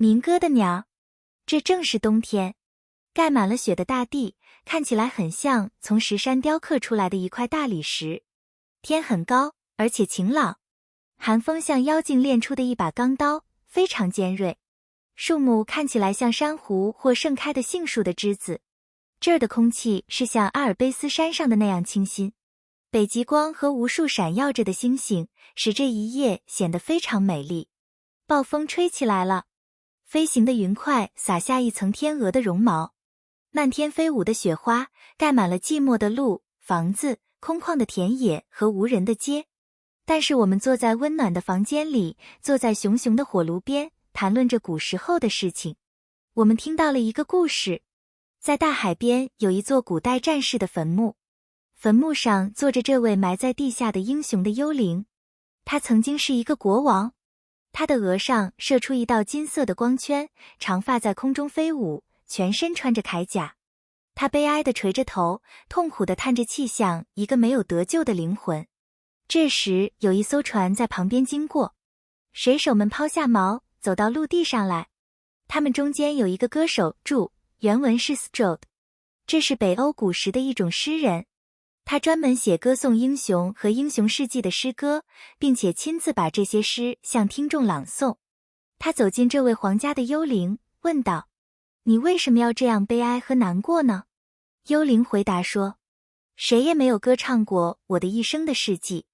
民歌的鸟。这正是冬天，盖满了雪的大地，看起来很像从石山雕刻出来的一块大理石。天很高，而且晴朗，寒风像妖精练出的一把钢刀，非常尖锐。树木看起来像珊瑚或盛开的杏树的枝子。这儿的空气是像阿尔卑斯山上的那样清新。北极光和无数闪耀着的星星，使这一夜显得非常美丽。暴风吹起来了，飞行的云块洒下一层天鹅的绒毛，漫天飞舞的雪花盖满了寂寞的路、房子、空旷的田野和无人的街。但是我们坐在温暖的房间里，坐在熊熊的火炉边，谈论着古时候的事情。我们听到了一个故事。在大海边有一座古代战士的坟墓，坟墓上坐着这位埋在地下的英雄的幽灵。他曾经是一个国王，他的额上射出一道金色的光圈，长发在空中飞舞，全身穿着铠甲。他悲哀地垂着头，痛苦地叹着气，像一个没有得救的灵魂。这时有一艘船在旁边经过，水手们抛下锚，走到陆地上来。他们中间有一个歌手，原文是 Strode， 这是北欧古时的一种诗人。他专门写歌颂英雄和英雄事迹的诗歌，并且亲自把这些诗向听众朗诵。他走进这位皇家的幽灵，问道：你为什么要这样悲哀和难过呢？幽灵回答说：谁也没有歌唱过我的一生的事迹，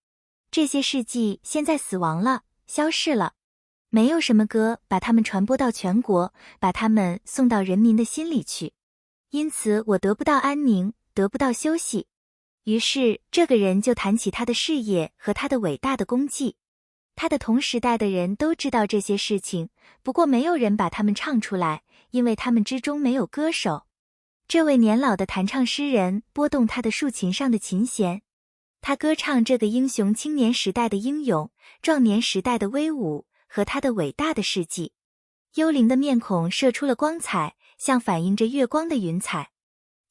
这些事迹现在死亡了，消逝了。没有什么歌把它们传播到全国，把它们送到人民的心里去。因此我得不到安宁，得不到休息。于是这个人就谈起他的事业和他的伟大的功绩。他的同时代的人都知道这些事情，不过没有人把他们唱出来，因为他们之中没有歌手。这位年老的弹唱诗人拨动他的竖琴上的琴弦，他歌唱这个英雄青年时代的英勇，壮年时代的威武和他的伟大的事迹。幽灵的面孔射出了光彩，像反映着月光的云彩。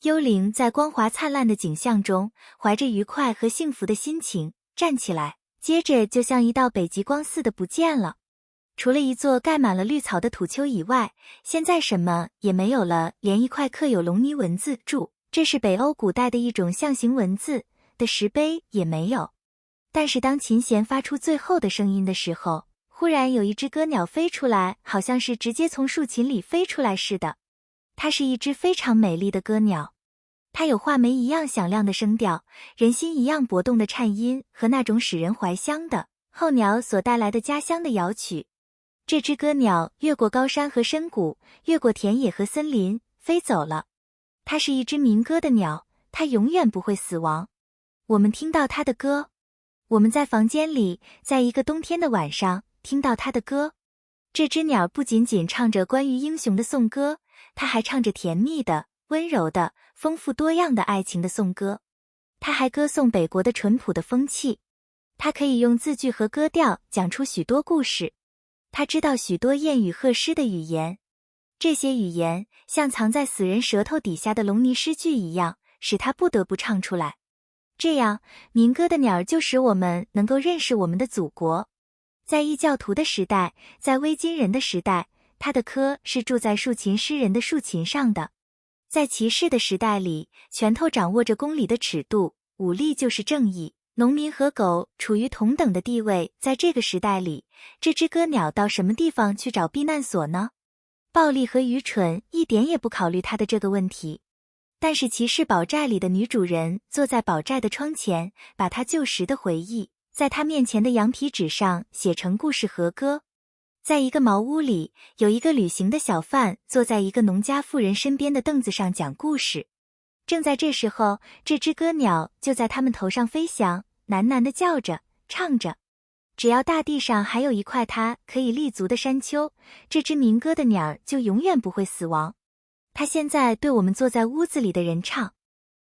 幽灵在光华灿烂的景象中，怀着愉快和幸福的心情站起来，接着就像一道北极光似的不见了。除了一座盖满了绿草的土丘以外，现在什么也没有了，连一块刻有龙泥文字这是北欧古代的一种象形文字的石碑也没有。但是当琴弦发出最后的声音的时候，忽然有一只歌鸟飞出来，好像是直接从竖琴里飞出来似的。它是一只非常美丽的歌鸟，它有画眉一样响亮的声调，人心一样搏动的颤音和那种使人怀乡的候鸟所带来的家乡的摇曲。这只歌鸟越过高山和深谷，越过田野和森林，飞走了。它是一只民歌的鸟，它永远不会死亡。我们听到它的歌，我们在房间里，在一个冬天的晚上听到它的歌。这只鸟不仅仅唱着关于英雄的颂歌，它还唱着甜蜜的、温柔的、丰富多样的爱情的颂歌。它还歌颂北国的淳朴的风气。它可以用字句和歌调讲出许多故事。它知道许多谚语和诗的语言，这些语言像藏在死人舌头底下的龙泥诗句一样，使它不得不唱出来。这样，民歌的鸟就使我们能够认识我们的祖国。在异教徒的时代，在维京人的时代，他的歌是住在竖琴诗人的竖琴上的。在骑士的时代里，拳头掌握着公理的尺度，武力就是正义。农民和狗处于同等的地位，在这个时代里，这只歌鸟到什么地方去找避难所呢？暴力和愚蠢一点也不考虑他的这个问题。但是骑士堡寨里的女主人坐在堡寨的窗前，把她旧时的回忆在她面前的羊皮纸上写成故事和歌。在一个茅屋里，有一个旅行的小贩坐在一个农家妇人身边的凳子上讲故事。正在这时候，这只歌鸟就在他们头上飞翔，喃喃地叫着，唱着。只要大地上还有一块它可以立足的山丘，这只民歌的鸟就永远不会死亡。它现在对我们坐在屋子里的人唱，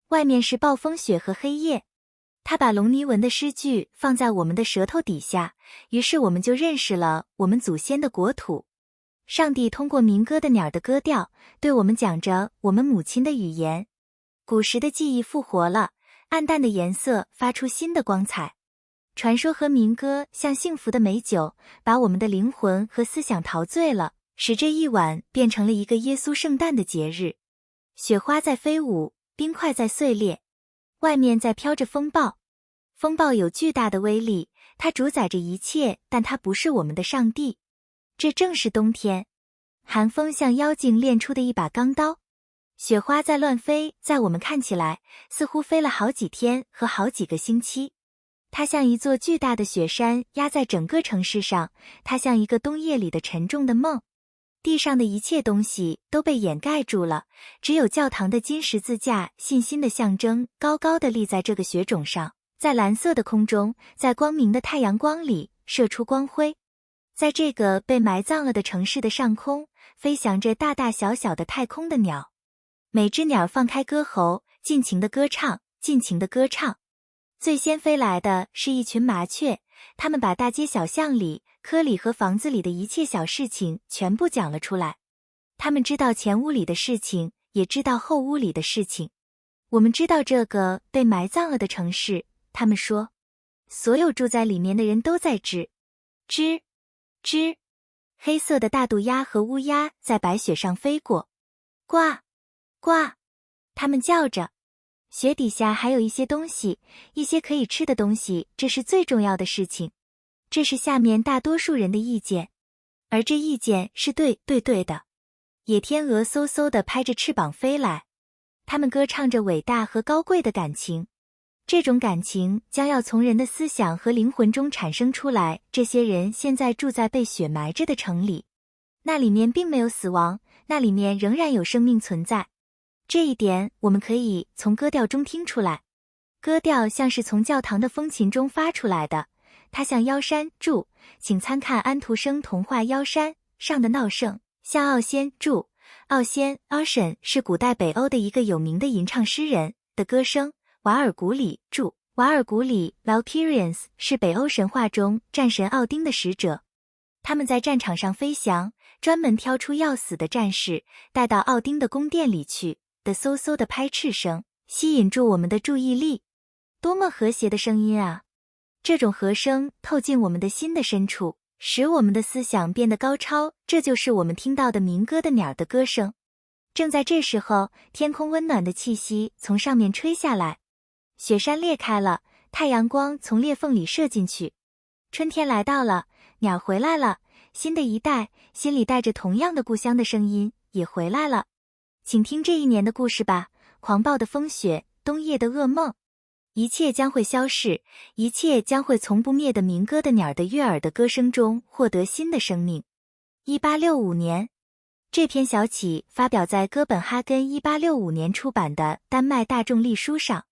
外面是暴风雪和黑夜。它把龙泥文的诗句放在我们的舌头底下，于是我们就认识了我们祖先的国土。上帝通过民歌的鸟的歌调，对我们讲着我们母亲的语言。古时的记忆复活了，暗淡的颜色发出新的光彩。传说和民歌像幸福的美酒，把我们的灵魂和思想陶醉了，使这一晚变成了一个耶稣圣诞的节日。雪花在飞舞，冰块在碎裂，外面在飘着风暴。风暴有巨大的威力，它主宰着一切，但它不是我们的上帝。这正是冬天。寒风像妖精练出的一把钢刀。雪花在乱飞，在我们看起来，似乎飞了好几天和好几个星期。它像一座巨大的雪山压在整个城市上，它像一个冬夜里的沉重的梦。地上的一切东西都被掩盖住了，只有教堂的金十字架，信心的象征，高高地立在这个雪种上，在蓝色的空中，在光明的太阳光里射出光辉。在这个被埋葬了的城市的上空，飞翔着大大小小的太空的鸟。每只鸟放开歌喉，尽情地歌唱，尽情地歌唱。最先飞来的是一群麻雀，它们把大街小巷里、科里和房子里的一切小事情全部讲了出来。他们知道前屋里的事情，也知道后屋里的事情。我们知道这个被埋葬了的城市，他们说，所有住在里面的人都在吱吱吱。黑色的大渡鸦和乌鸦在白雪上飞过，呱呱，它们叫着。雪底下还有一些东西，一些可以吃的东西，这是最重要的事情。这是下面大多数人的意见，而这意见是对的。野天鹅嗖嗖地拍着翅膀飞来，它们歌唱着伟大和高贵的感情。这种感情将要从人的思想和灵魂中产生出来。这些人现在住在被雪埋着的城里，那里面并没有死亡，那里面仍然有生命存在。这一点我们可以从歌调中听出来。歌调像是从教堂的风琴中发出来的，它像妖山注，请参看安徒生童话《妖山》上的闹声，像傲仙注，傲仙 Ocean 是古代北欧的一个有名的吟唱诗人的歌声。瓦尔古里注，瓦尔古里 Valkyrians 是北欧神话中战神奥丁的使者。他们在战场上飞翔，专门挑出要死的战士，带到奥丁的宫殿里去。的嗖嗖的拍翅声吸引住我们的注意力。多么和谐的声音啊！这种和声透进我们的心的深处，使我们的思想变得高超。这就是我们听到的民歌的鸟的歌声。正在这时候，天空温暖的气息从上面吹下来，雪山裂开了，太阳光从裂缝里射进去。春天来到了，鸟回来了，新的一代心里带着同样的故乡的声音也回来了。请听这一年的故事吧，狂暴的风雪，冬夜的噩梦。一切将会消逝，一切将会从不灭的民歌的鸟的悦耳的歌声中获得新的生命。1865年，这篇小启发表在哥本哈根1865年出版的《丹麦大众历书》上。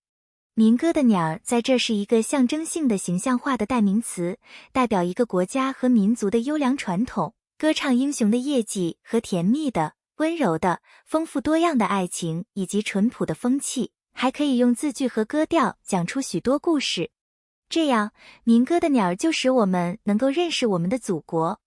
民歌的鸟在这是一个象征性的形象化的代名词，代表一个国家和民族的优良传统，歌唱英雄的业绩和甜蜜的、温柔的、丰富多样的爱情以及淳朴的风气，还可以用字句和歌调讲出许多故事。这样，民歌的鸟就使我们能够认识我们的祖国，